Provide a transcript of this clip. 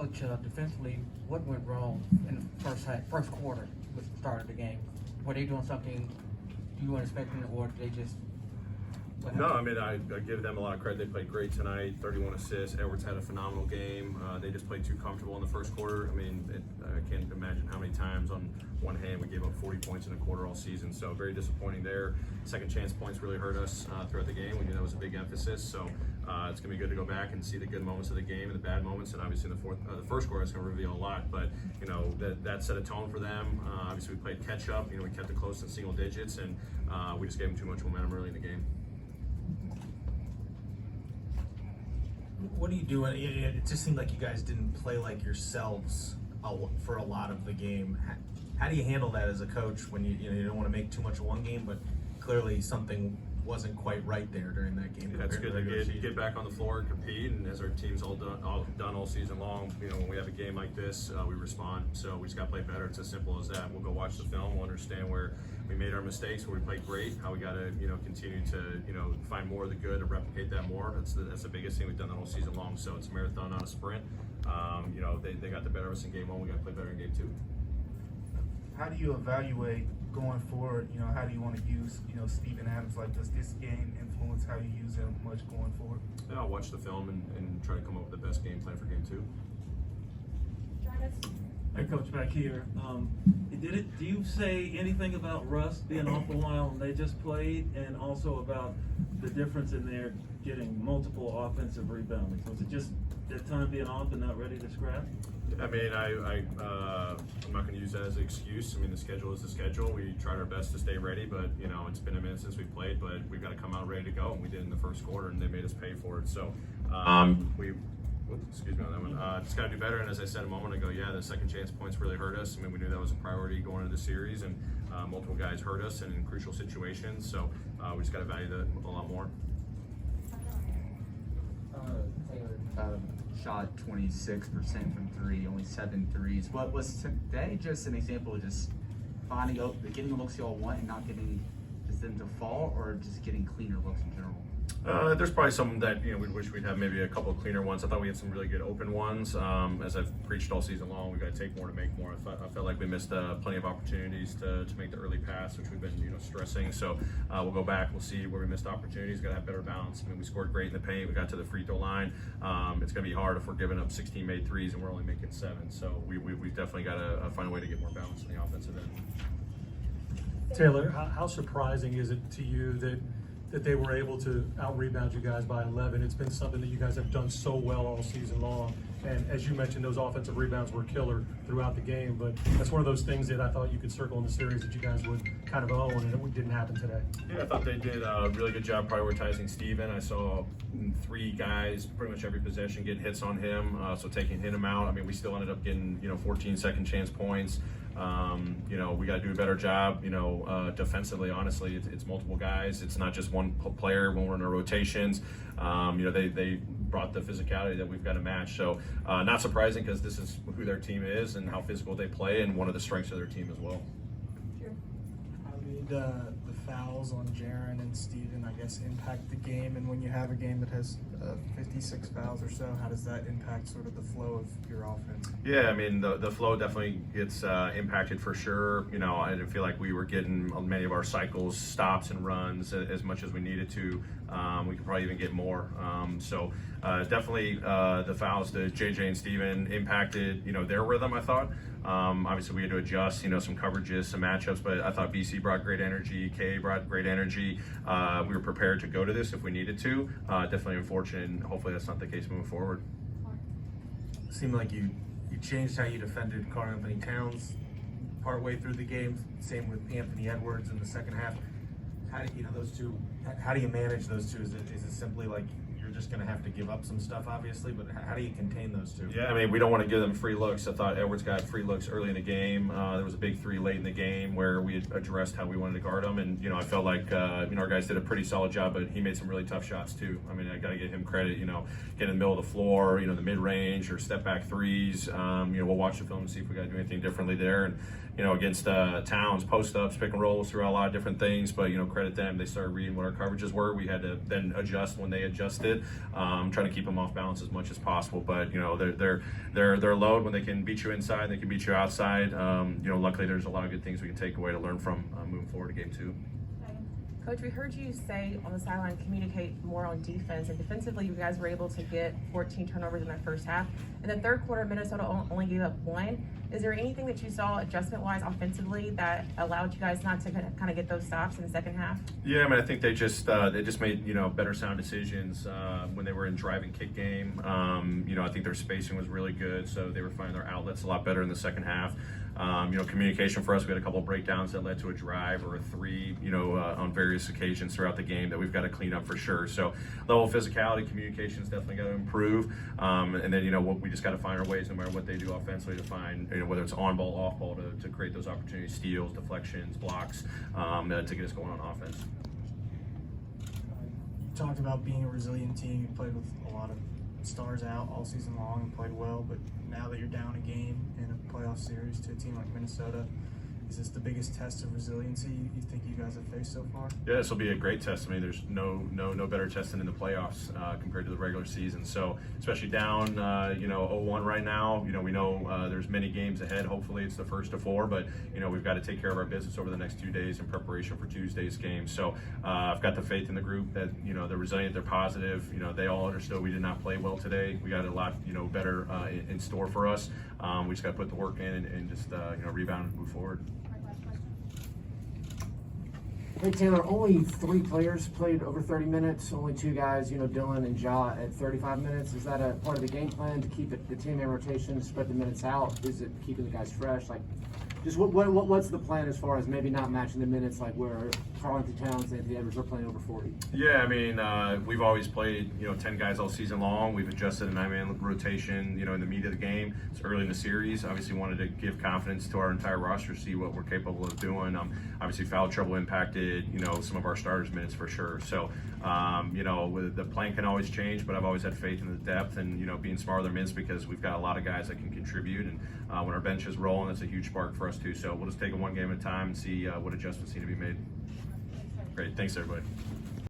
Coach, defensively, what went wrong in the first quarter with the start of the game? Were they doing something you weren't expecting, or did they just? No, I mean, I give them a lot of credit. They played great tonight, 31 assists. Edwards had a phenomenal game. They just played too comfortable in the first quarter. I mean, I can't imagine how many times on one hand we gave up 40 points in a quarter all season. So very disappointing there. Second chance points really hurt us throughout the game. We knew that was a big emphasis. So it's going to be good to go back and see the good moments of the game and the bad moments. And obviously in the first quarter, it's going to reveal a lot. But, you know, that set a tone for them. Obviously we played catch up. You know, we kept it close in single digits, and we just gave them too much momentum early in the game. What do you do? It just seemed like you guys didn't play like yourselves for a lot of the game. How do you handle that as a coach when you don't want to make too much of one game, but clearly something wasn't quite right there during that game? That's good to get back on the floor and compete, and as our team's all done all season long, you know, when we have a game like this, we respond. So we just got to play better. It's as simple as that. We'll go watch the film. We'll understand where we made our mistakes, where we played great, how we got to, you know, continue to, you know, find more of the good and replicate that more. That's the biggest thing we've done the whole season long. So it's a marathon, not a sprint. You know, they got the better of us in game one. We got to play better in game two. How do you evaluate going forward? You know, how do you want to use, you know, Steven Adams? Like, does this game influence how you use him much going forward? Yeah, I'll watch the film and try to come up with the best game plan for game two. Hey, Coach, back here. Do you say anything about Russ being off a while and they just played, and also about the difference in their getting multiple offensive rebounds? Was it just their time being off and not ready to scrap? I mean, I'm not going to use that as an excuse. I mean, the schedule is the schedule. We tried our best to stay ready, but, you know, it's been a minute since we played, but we've got to come out ready to go, and we did in the first quarter, and they made us pay for it. So excuse me on that one. Just got to do better, and as I said a moment ago, yeah, the second chance points really hurt us. I mean, we knew that was a priority going into the series, and multiple guys hurt us and in crucial situations, so we just got to value that a lot more. Shot 26% from three, only 7 threes. What was today just an example of just getting the looks you all want and not getting just them to fall, or just getting cleaner looks in general? There's probably some that, you know, we wish we'd have maybe a couple of cleaner ones. I thought we had some really good open ones. As I've preached all season long, we got to take more to make more. I felt like we missed plenty of opportunities to make the early pass, which we've been, you know, stressing. So we'll go back, we'll see where we missed opportunities. Got to have better balance. I mean, we scored great in the paint. We got to the free throw line. It's going to be hard if we're giving up 16 made threes and we're only making 7. So we've definitely got to find a way to get more balance in the offensive end. Taylor, how surprising is it to you that they were able to out-rebound you guys by 11? It's been something that you guys have done so well all season long. And as you mentioned, those offensive rebounds were killer throughout the game. But that's one of those things that I thought you could circle in the series that you guys would kind of own, and it didn't happen today. Yeah, I thought they did a really good job prioritizing Steven. I saw 3 guys pretty much every possession get hits on him, so him out. I mean, we still ended up getting, you know, 14 second chance points. You know, we got to do a better job, you know, defensively. Honestly, it's multiple guys. It's not just one player when we're in our rotations. You know, they brought the physicality that we've got to match. So not surprising, because this is who their team is and how physical they play, and one of the strengths of their team as well. How did the fouls on Jaren and Steven, I guess, impact the game? And when you have a game that has 56 fouls or so, how does that impact sort of the flow of your offense? Yeah, I mean, the flow definitely gets impacted for sure. You know, I didn't feel like we were getting many of our cycles, stops and runs as much as we needed to. We could probably even get more. So definitely the fouls to JJ and Steven impacted, you know, their rhythm, I thought. Obviously we had to adjust, you know, some coverages, some matchups, but I thought BC brought great energy, KA brought great energy. We were prepared to go to this if we needed to. Definitely unfortunate, and hopefully that's not the case moving forward. It seemed like you changed how you defended Karl-Anthony Towns partway through the game. Same with Anthony Edwards in the second half. How do you know those two? How do you manage those two? Is it simply like you're just going to have to give up some stuff, obviously, but how do you contain those two? Yeah, I mean, we don't want to give them free looks. I thought Edwards got free looks early in the game. There was a big 3 late in the game where we had addressed how we wanted to guard them, and, you know, I felt like you know, our guys did a pretty solid job, but he made some really tough shots too. I mean, I got to give him credit. You know, get in the middle of the floor, you know, the mid range or step back threes. You know, we'll watch the film and see if we got to do anything differently there. And you know, against Towns, post ups, pick and rolls, throughout a lot of different things. But, you know, credit them. They started reading what our coverages were. We had to then adjust when they adjusted. it. Trying to keep them off balance as much as possible. But they're load when they can beat you inside, they can beat you outside. Luckily there's a lot of good things we can take away to learn from moving forward to game 2. Coach, we heard you say on the sideline communicate more on defense, and defensively you guys were able to get 14 turnovers in that first half. In the third quarter, Minnesota only gave up 1. Is there anything that you saw adjustment-wise offensively that allowed you guys not to kind of get those stops in the second half? Yeah, I mean, I think they just made better sound decisions when they were in drive and kick game. I think their spacing was really good, so they were finding their outlets a lot better in the second half. Communication for us, we had a couple of breakdowns that led to a drive or a 3, on various occasions throughout the game that we've got to clean up for sure. So level of physicality, communication's definitely got to improve. And then, we just got to find our ways no matter what they do offensively to find, whether it's on ball, off ball, to create those opportunities, steals, deflections, blocks, to get us going on offense. You talked about being a resilient team. You played with a lot of stars out all season long and played well, but now that you're down a game in a playoff series to a team like Minnesota, is this the biggest test of resiliency you think you guys have faced so far? Yeah, this will be a great test. I mean, there's no better test than in the playoffs compared to the regular season. So, especially down, 0-1 right now. We know there's many games ahead. Hopefully, it's the first of 4. But we've got to take care of our business over the next 2 days in preparation for Tuesday's game. So, I've got the faith in the group that they're resilient, they're positive. They all understood we did not play well today. We got a lot better in store for us. We just got to put the work in and just rebound and move forward. Hey Taylor, only 3 players played over 30 minutes, only 2 guys, Dylan and Ja at 35 minutes. Is that a part of the game plan to keep the team in rotation, spread the minutes out? Is it keeping the guys fresh? Just what's the plan as far as maybe not matching the minutes like where Karl-Anthony Towns and Anthony Edwards are playing over 40? Yeah, I mean, we've always played, 10 guys all season long. We've adjusted a 9-man rotation, in the meat of the game. It's early in the series. Obviously wanted to give confidence to our entire roster, see what we're capable of doing. Obviously foul trouble impacted, some of our starters' minutes for sure. So, the plan can always change, but I've always had faith in the depth and, being smart with our minutes because we've got a lot of guys that can contribute. And when our bench is rolling, that's a huge spark for us too. So we'll just take it one game at a time and see what adjustments need to be made. Great. Thanks, everybody.